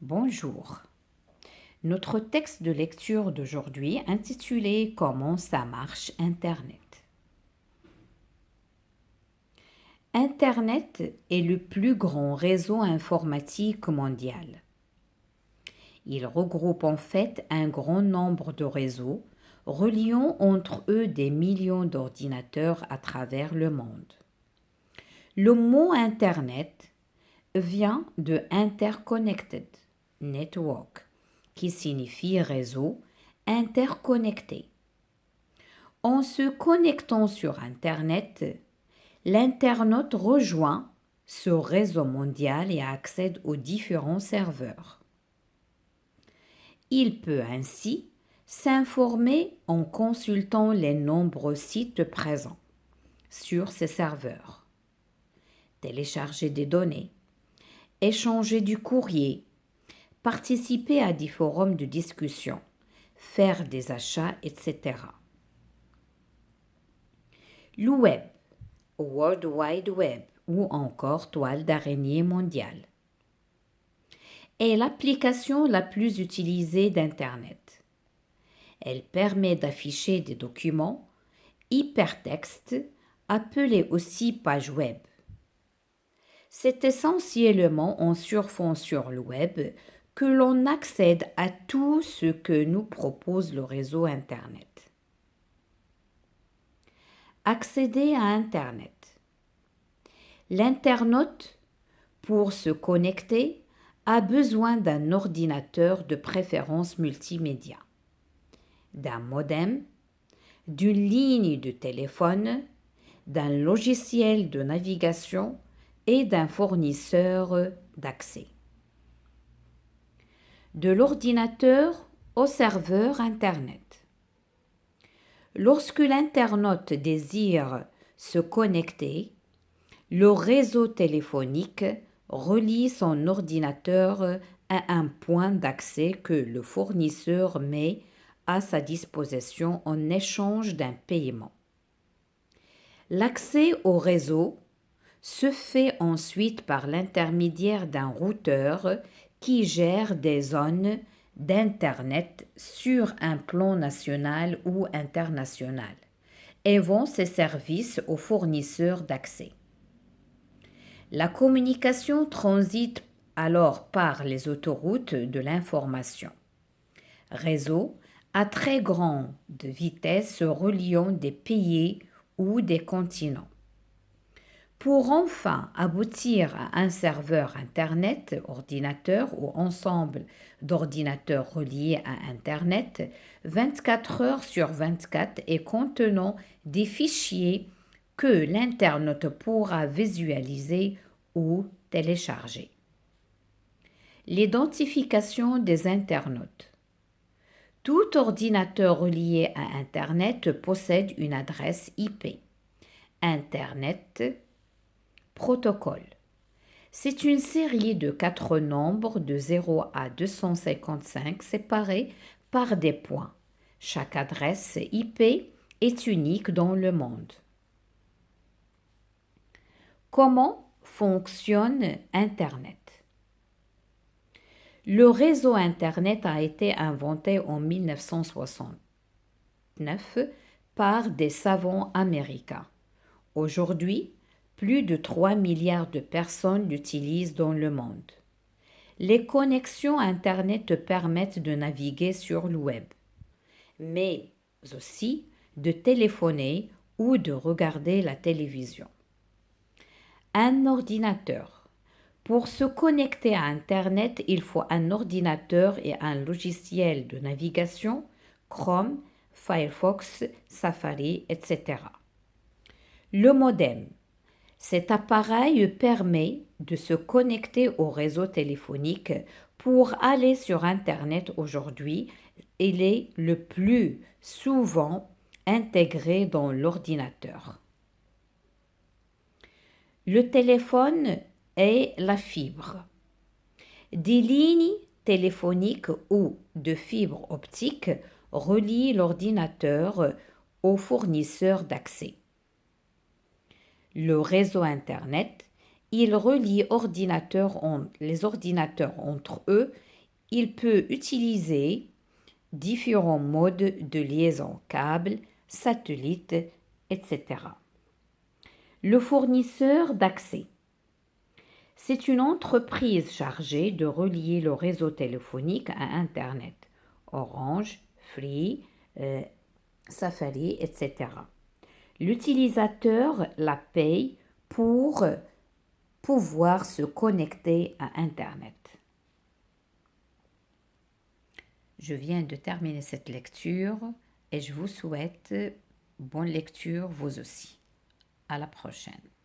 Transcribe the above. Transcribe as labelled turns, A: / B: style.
A: Bonjour. Notre texte de lecture d'aujourd'hui intitulé Comment ça marche Internet. Internet est le plus grand réseau informatique mondial. Il regroupe en fait un grand nombre de réseaux reliant entre eux des millions d'ordinateurs à travers le monde. Le mot Internet vient de Interconnected Network, qui signifie réseau interconnecté. En se connectant sur Internet, l'internaute rejoint ce réseau mondial et accède aux différents serveurs. Il peut ainsi s'informer en consultant les nombreux sites présents sur ces serveurs, télécharger des données, échanger du courrier, participer à des forums de discussion, faire des achats, etc. Le web, World Wide Web ou encore toile d'araignée mondiale, est l'application la plus utilisée d'Internet. Elle permet d'afficher des documents hypertextes appelés aussi pages web. C'est essentiellement en surfant sur le web que l'on accède à tout ce que nous propose le réseau Internet. Accéder à Internet. L'internaute, pour se connecter, a besoin d'un ordinateur de préférence multimédia, d'un modem, d'une ligne de téléphone, d'un logiciel de navigation et d'un fournisseur d'accès. De l'ordinateur au serveur Internet. Lorsque l'internaute désire se connecter, le réseau téléphonique relie son ordinateur à un point d'accès que le fournisseur met à sa disposition en échange d'un paiement. L'accès au réseau se fait ensuite par l'intermédiaire d'un routeur qui gère des zones d'Internet sur un plan national ou international et vend ses services aux fournisseurs d'accès. La communication transite alors par les autoroutes de l'information. Réseau à très grande vitesse reliant des pays ou des continents. Pour enfin aboutir à un serveur Internet, ordinateur ou ensemble d'ordinateurs reliés à Internet, 24 heures sur 24 et contenant des fichiers que l'internaute pourra visualiser ou télécharger. L'identification des internautes. Tout ordinateur relié à Internet possède une adresse IP. Internet Protocole. C'est une série de 4 nombres de 0 à 255 séparés par des points. Chaque adresse IP est unique dans le monde. Comment fonctionne Internet? Le réseau Internet a été inventé en 1969 par des savants américains. Aujourd'hui, plus de 3 milliards de personnes l'utilisent dans le monde. Les connexions Internet permettent de naviguer sur le web, mais aussi de téléphoner ou de regarder la télévision. Un ordinateur. Pour se connecter à Internet, il faut un ordinateur et un logiciel de navigation, Chrome, Firefox, Safari, etc. Le modem. Cet appareil permet de se connecter au réseau téléphonique pour aller sur Internet aujourd'hui. Il est le plus souvent intégré dans l'ordinateur. Le téléphone et la fibre. Des lignes téléphoniques ou de fibre optique relient l'ordinateur au fournisseur d'accès. Le réseau Internet Il relie les ordinateurs entre eux. Il peut utiliser différents modes de liaison câble, satellite, etc. Le fournisseur d'accès. C'est une entreprise chargée de relier le réseau téléphonique à Internet. Orange, Free, Safari, etc. L'utilisateur la paye pour pouvoir se connecter à Internet. Je viens de terminer cette lecture et je vous souhaite bonne lecture vous aussi. À la prochaine.